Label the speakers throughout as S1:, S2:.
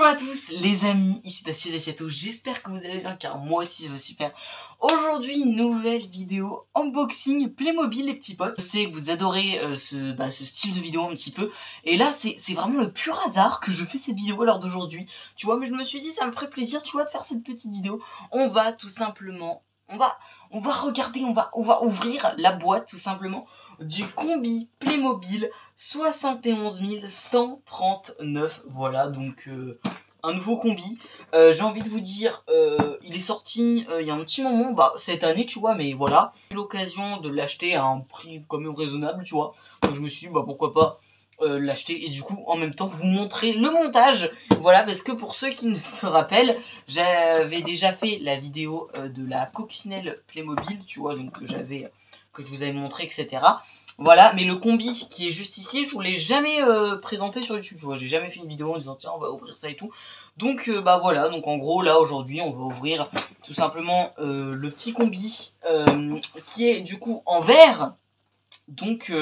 S1: Bonjour à tous les amis, ici Dacier des Châteaux, j'espère que vous allez bien car moi aussi ça va super. Aujourd'hui, nouvelle vidéo unboxing Playmobil les petits potes. Je sais que vous adorez ce style de vidéo un petit peu. Et là c'est vraiment le pur hasard que je fais cette vidéo à l'heure d'aujourd'hui. Tu vois, mais je me suis dit ça me ferait plaisir, tu vois, de faire cette petite vidéo. On va tout simplement, on va regarder, on va ouvrir la boîte tout simplement du combi Playmobil 71 139, voilà, donc un nouveau combi. J'ai envie de vous dire, il est sorti il y a un petit moment, cette année, tu vois, mais voilà. J'ai eu l'occasion de l'acheter à un prix quand même raisonnable, tu vois. Donc je me suis dit, pourquoi pas l'acheter et du coup, en même temps, vous montrer le montage. Voilà, parce que pour ceux qui ne se rappellent, j'avais déjà fait la vidéo de la coccinelle Playmobil, tu vois, donc que je vous avais montré, etc. Voilà, mais le combi qui est juste ici, je vous l'ai jamais présenté sur YouTube, tu vois, j'ai jamais fait une vidéo en disant tiens on va ouvrir ça et tout. Donc voilà, donc en gros là aujourd'hui on va ouvrir tout simplement le petit combi qui est du coup en verre. Donc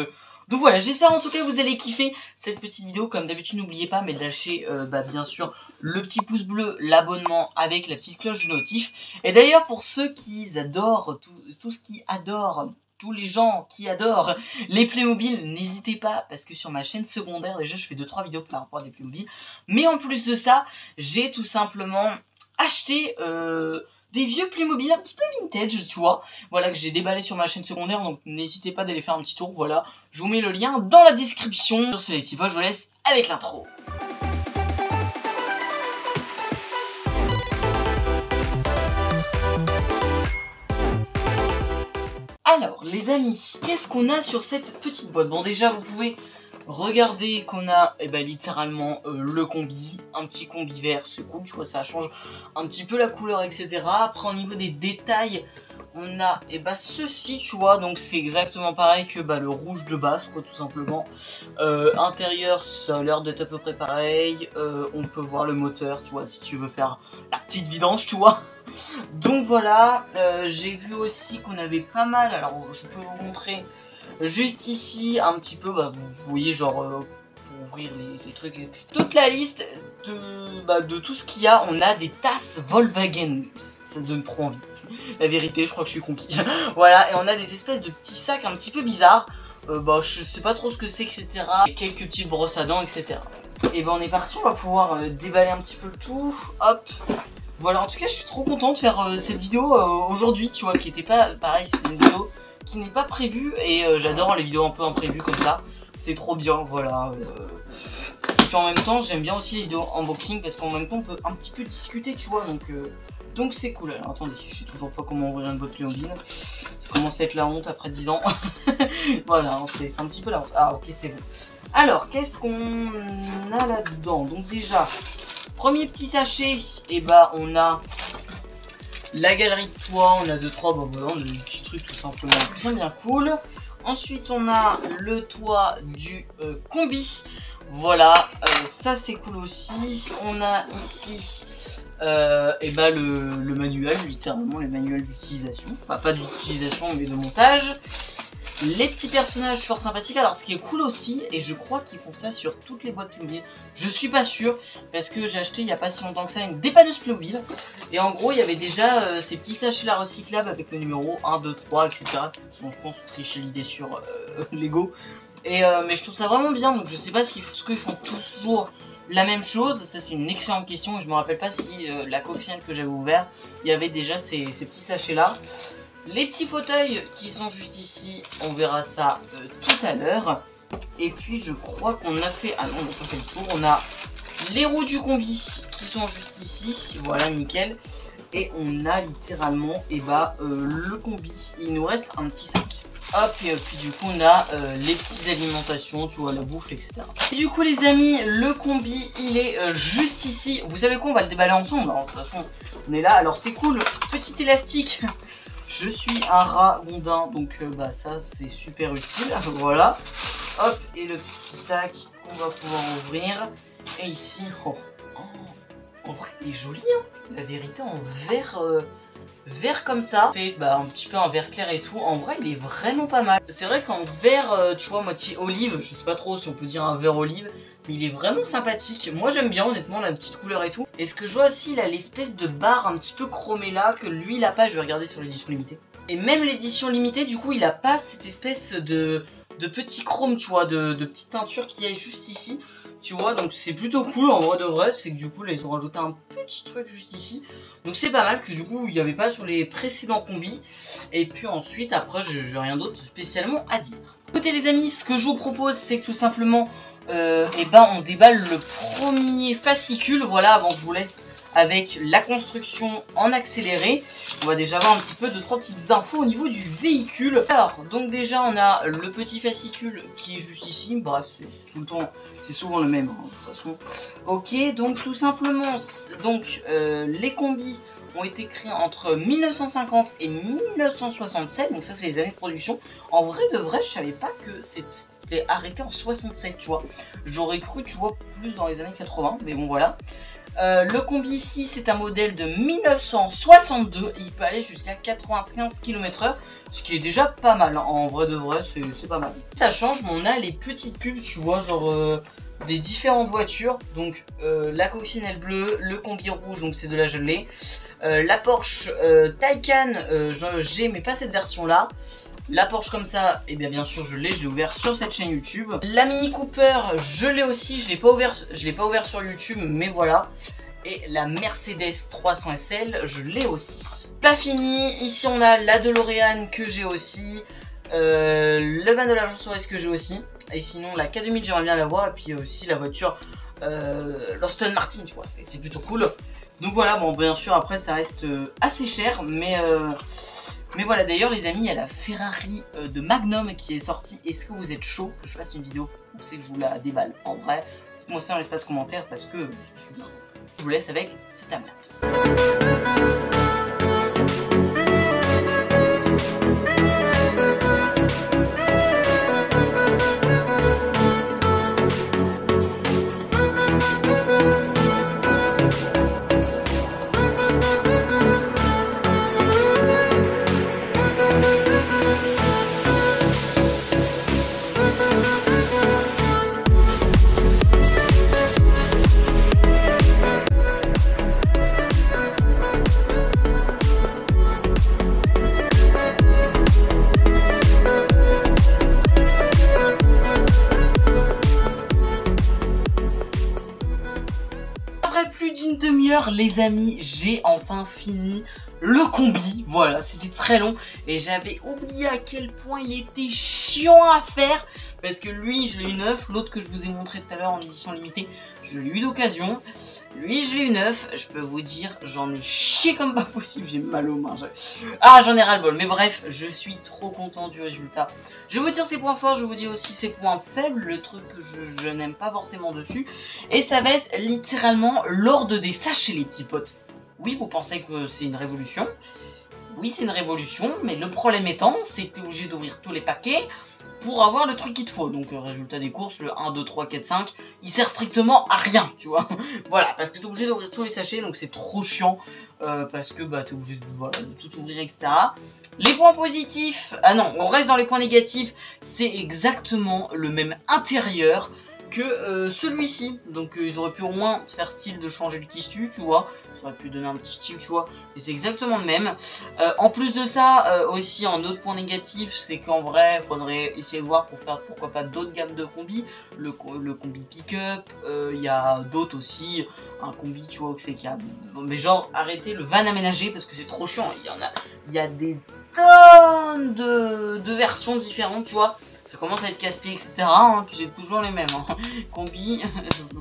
S1: voilà, j'espère en tout cas que vous allez kiffer cette petite vidéo. Comme d'habitude, n'oubliez pas mais de lâcher bien sûr le petit pouce bleu, l'abonnement avec la petite cloche de notif. Et d'ailleurs pour ceux qui adorent, tous les gens qui adorent les Playmobil, n'hésitez pas, parce que sur ma chaîne secondaire, déjà je fais 2-3 vidéos par rapport à des Playmobil. Mais en plus de ça, j'ai tout simplement acheté des vieux Playmobil un petit peu vintage, tu vois. Voilà, que j'ai déballé sur ma chaîne secondaire, donc n'hésitez pas d'aller faire un petit tour, voilà. Je vous mets le lien dans la description. Sur ce les petits potes, je vous laisse avec l'intro. Alors les amis, qu'est-ce qu'on a sur cette petite boîte? Bon déjà vous pouvez regarder qu'on a littéralement le combi, un petit combi vert, c'est cool, tu vois, ça change un petit peu la couleur, etc. Après au niveau des détails, on a ceci, tu vois, donc c'est exactement pareil que le rouge de base, quoi, tout simplement. Intérieur, ça a l'air d'être à peu près pareil. On peut voir le moteur, tu vois, si tu veux faire la petite vidange, tu vois. Donc voilà, j'ai vu aussi qu'on avait pas mal, alors je peux vous montrer juste ici un petit peu, vous voyez genre pour ouvrir les trucs, etc. Toute la liste de tout ce qu'il y a, on a des tasses Volkswagen, ça donne trop envie, la vérité je crois que je suis conquis. Voilà, et on a des espèces de petits sacs un petit peu bizarres, je sais pas trop ce que c'est, etc. Et quelques petites brosses à dents, etc. Et on est parti, on va pouvoir déballer un petit peu le tout, hop. Voilà, en tout cas je suis trop content de faire cette vidéo aujourd'hui, tu vois, qui était pas, pareil, c'est une vidéo qui n'est pas prévue, et j'adore les vidéos un peu imprévues comme ça, c'est trop bien, voilà. Et puis en même temps, j'aime bien aussi les vidéos unboxing, parce qu'en même temps on peut un petit peu discuter, tu vois, donc c'est cool. Alors attendez, je sais toujours pas comment ouvrir une boîte Playmobil, ça commence à être la honte après 10 ans. Voilà, c'est un petit peu la honte. Ah ok, c'est bon. Alors, qu'est-ce qu'on a là-dedans? Donc déjà, premier petit sachet, on a la galerie de toit, on a 2-3, voilà, des petits trucs tout simplement bien cool. Ensuite, on a le toit du combi, voilà, ça c'est cool aussi. On a ici le manuel, littéralement le manuel d'utilisation, enfin pas d'utilisation mais de montage. Les petits personnages fort sympathiques. Alors ce qui est cool aussi, et je crois qu'ils font ça sur toutes les boîtes Playmobil, je suis pas sûr, parce que j'ai acheté il n'y a pas si longtemps que ça une dépanneuse Playmobil, et en gros il y avait déjà ces petits sachets là recyclables avec le numéro 1, 2, 3, etc. Ils sont, je pense, tricher l'idée sur Lego, mais je trouve ça vraiment bien, donc je sais pas s'ils font toujours la même chose. Ça c'est une excellente question, et je me rappelle pas si la coccinelle que j'avais ouvert, il y avait déjà ces petits sachets là. Les petits fauteuils qui sont juste ici, on verra ça tout à l'heure. Et puis je crois qu'on a fait... Ah non, on n'a pas fait le tour. On a les roues du combi qui sont juste ici. Voilà, nickel. Et on a littéralement le combi. Il nous reste un petit sac. Hop, et puis du coup on a les petites alimentations, tu vois, la bouffe, etc. Et du coup les amis, le combi il est juste ici. Vous savez quoi, on va le déballer ensemble. Alors, de toute façon on est là, alors c'est cool. Petit élastique. Je suis un rat gondin, donc ça c'est super utile, voilà. Hop, et le petit sac qu'on va pouvoir ouvrir. Et ici, en vrai il est joli, hein. La vérité, en vert comme ça, fait un petit peu un vert clair et tout. En vrai il est vraiment pas mal. C'est vrai qu'en vert, tu vois, moitié olive, je sais pas trop si on peut dire un vert olive, Mais il est vraiment sympathique. Moi j'aime bien honnêtement la petite couleur et tout. Et ce que je vois aussi, il a l'espèce de barre un petit peu chromée là que lui il a pas. Je vais regarder sur l'édition limitée. Et même l'édition limitée, du coup, il a pas cette espèce de petit chrome, tu vois, de petite peinture qui est juste ici. Tu vois, donc c'est plutôt cool en vrai de vrai. C'est que du coup là ils ont rajouté un petit truc juste ici. Donc c'est pas mal que du coup il n'y avait pas sur les précédents combis. Et puis ensuite après j'ai rien d'autre spécialement à dire. Écoutez les amis, ce que je vous propose c'est que tout simplement on déballe le premier fascicule. Voilà, avant que je vous laisse avec la construction en accéléré. On va déjà avoir un petit peu de 3 petites infos au niveau du véhicule. Alors, donc déjà on a le petit fascicule qui est juste ici. Bref, c'est souvent le même, hein, de toute façon. Ok, donc tout simplement, donc les combis ont été créés entre 1950 et 1967. Donc ça c'est les années de production. En vrai de vrai, je savais pas que c'était arrêté en 67, tu vois. J'aurais cru, tu vois, plus dans les années 80, mais bon voilà. Le combi ici c'est un modèle de 1962 et il peut aller jusqu'à 95 km/h, ce qui est déjà pas mal, hein. En vrai de vrai c'est pas mal. Ça change, mais on a les petites pubs, tu vois, genre des différentes voitures. Donc la coccinelle bleue, le combi rouge, donc c'est de la gelée, la Porsche Taycan, j'ai mais pas cette version là. La Porsche comme ça, et bien sûr je l'ai ouvert sur cette chaîne YouTube. La Mini Cooper, je l'ai aussi, je l'ai pas ouvert sur YouTube, mais voilà. Et la Mercedes 300 SL, je l'ai aussi. Pas fini, ici on a la DeLorean que j'ai aussi, le van de l'agence touriste que j'ai aussi. Et sinon la K2000 j'aimerais bien l'avoir, et puis aussi la voiture l'Aston Martin, tu vois, c'est plutôt cool. Donc voilà, bon bien sûr après ça reste assez cher, mais voilà, d'ailleurs les amis, il y a la Ferrari de Magnum qui est sortie. Est-ce que vous êtes chaud que je fasse une vidéo? Vous savez que je vous la déballe en vrai. Dites-moi ça dans l'espace commentaire parce que je vous laisse avec ce timelapse. D'une demi-heure les amis, j'ai enfin fini le combi. Voilà, c'était très long et j'avais oublié à quel point il était chiant à faire, parce que lui je l'ai eu neuf, l'autre que je vous ai montré tout à l'heure en édition limitée je l'ai eu d'occasion, lui je l'ai eu neuf. Je peux vous dire, j'en ai chié comme pas possible, j'ai mal aux mains, j'en ai ras le bol, mais bref, je suis trop content du résultat. Je vais vous dire ses points forts, je vais vous dire aussi ses points faibles, le truc que je n'aime pas forcément dessus, et ça va être littéralement l'ordre des sachets les petits potes. Oui, vous pensez que c'est une révolution. Oui, c'est une révolution, mais le problème étant, c'est que tu es obligé d'ouvrir tous les paquets pour avoir le truc qu'il te faut. Donc, résultat des courses, le 1, 2, 3, 4, 5, il sert strictement à rien, tu vois. Voilà, parce que tu es obligé d'ouvrir tous les sachets, donc c'est trop chiant, parce que bah, tu es obligé de tout ouvrir, etc. Les points positifs, ah non, on reste dans les points négatifs, c'est exactement le même intérieur que celui-ci. Donc ils auraient pu au moins faire style de changer le tissu, tu vois. Ça aurait pu donner un petit style, tu vois. Et c'est exactement le même. En plus de ça, aussi un autre point négatif, c'est qu'en vrai, il faudrait essayer de voir pour faire pourquoi pas d'autres gammes de combis. Le combi pick-up, il y a d'autres aussi. Un combi, tu vois, c'est qu'il y a... Mais genre, arrêtez le van aménagé parce que c'est trop chiant. Il y a des tonnes de versions différentes, tu vois. Ça commence à être casse-pied, etc. Hein, puis j'ai toujours les mêmes. Hein. Combi,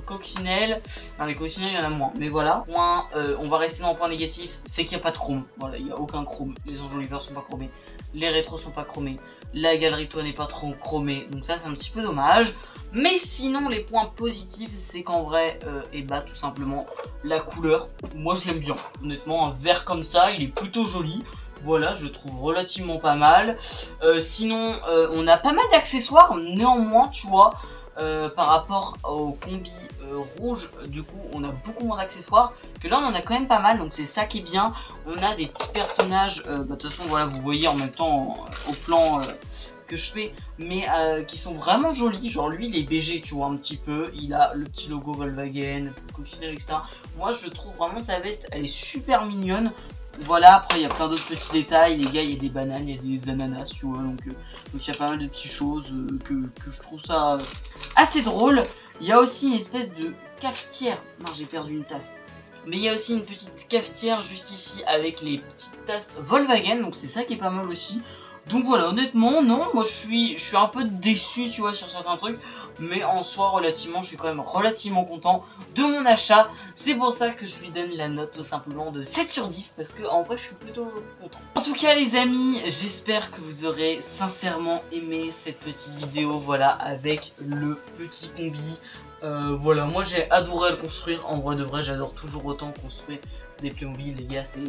S1: coccinelle. Non, les coccinelles, il y en a moins. Mais voilà. Point, on va rester dans le point négatif, c'est qu'il n'y a pas de chrome. Voilà, il n'y a aucun chrome. Les enjoliveurs sont pas chromés. Les rétros sont pas chromés. La galerie toit n'est pas trop chromée. Donc ça, c'est un petit peu dommage. Mais sinon, les points positifs, c'est qu'en vrai, tout simplement, la couleur, moi je l'aime bien. Honnêtement, un vert comme ça, il est plutôt joli. Voilà, je trouve relativement pas mal. Sinon, on a pas mal d'accessoires, néanmoins, tu vois, par rapport au combi rouge, du coup, on a beaucoup moins d'accessoires. Que là, on en a quand même pas mal, donc c'est ça qui est bien. On a des petits personnages, de toute façon, voilà, vous voyez en même temps au plan que je fais, mais qui sont vraiment jolis. Genre lui il est BG, tu vois, un petit peu, il a le petit logo Volkswagen, coccinelle, etc. Moi je trouve vraiment sa veste, elle est super mignonne. Voilà, après il y a plein d'autres petits détails, les gars, il y a des bananes, il y a des ananas, tu vois, donc il y a pas mal de petites choses que je trouve ça assez drôle. Il y a aussi une espèce de cafetière, non j'ai perdu une tasse. Mais il y a aussi une petite cafetière juste ici avec les petites tasses Volkswagen, donc c'est ça qui est pas mal aussi. Donc voilà, honnêtement, non, moi je suis un peu déçu, tu vois, sur certains trucs. Mais en soi, relativement, je suis quand même relativement content de mon achat. C'est pour ça que je lui donne la note tout simplement de 7 sur 10, parce que en vrai, je suis plutôt content. En tout cas, les amis, j'espère que vous aurez sincèrement aimé cette petite vidéo, voilà, avec le petit combi. Voilà, moi j'ai adoré le construire, en vrai de vrai j'adore toujours autant construire des Playmobil, les gars, c'est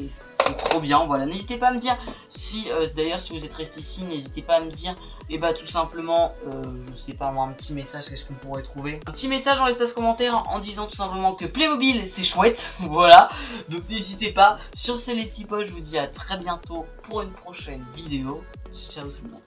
S1: trop bien. Voilà, n'hésitez pas à me dire si, d'ailleurs si vous êtes resté ici, n'hésitez pas à me dire, et bah tout simplement, je sais pas moi, un petit message, qu'est-ce qu'on pourrait trouver, un petit message dans l'espace commentaire en disant tout simplement que Playmobil c'est chouette, voilà, donc n'hésitez pas. Sur ce les petits potes, je vous dis à très bientôt pour une prochaine vidéo, ciao tout le monde.